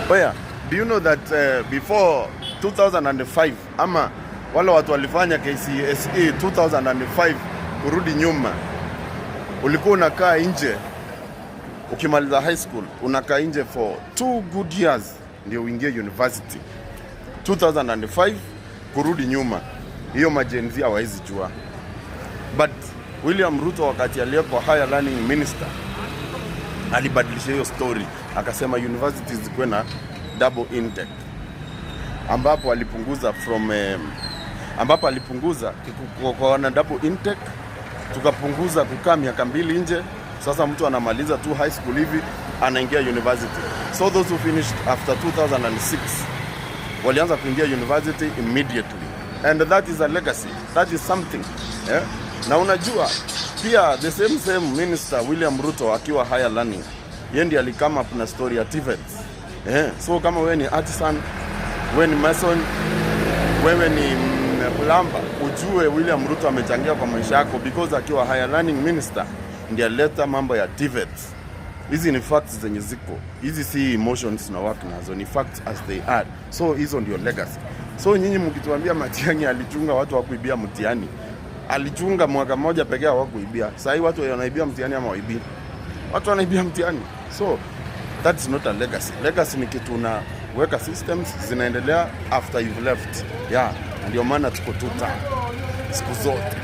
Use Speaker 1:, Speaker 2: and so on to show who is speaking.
Speaker 1: Oya, do you know that before 2005 ama wale watu walifanya KCSE 2005 kurudi nyuma, ulikuwa unakaa nje ukimaliza high school, unakaa nje for 2 good years ndio uingie university. 2005 kurudi nyuma, hiyo majenzi hawezi jua. But William Ruto wakati aliyekuwa higher learning minister alibadilisha hiyo story, akasema universities zikuwe na double intake, ambapo alipunguza kwa na double intake, tukapunguza kukaa miaka 2 nje. Sasa mtu anamaliza tu high school hivi anaingia university. So those who finished after 2006 walianza kuingia university immediately, and that is a legacy, that is something, yeah? Na unajua pia the same minister William Ruto akiwa higher learning, yeye ndiye alikama up na story ya TVET. So kama wewe ni artisan, wewe ni mason, wewe ni plumber, ujue William Ruto amechangia kwa maisha yako, because akiwa higher learning minister ndiye alileta mambo ya TVET. Hizi ni facts zenye ziko. Hizi si emotions na work nazo, ni facts as they are. So hizo ndio legacy. So nyinyi mkituambia Matiang'i alichunga watu wa kuibia mtihani, alichunga mwaka mmoja pekee wa kuibia. Sasa hivi watu wanaibia mtihani ama waibi? Watu wanaibia mtihani. So that's not a legacy. Legacy ni kitu unaweka systems zinaendelea after you've left. Yeah, ndio maana tuko tuta siku zote.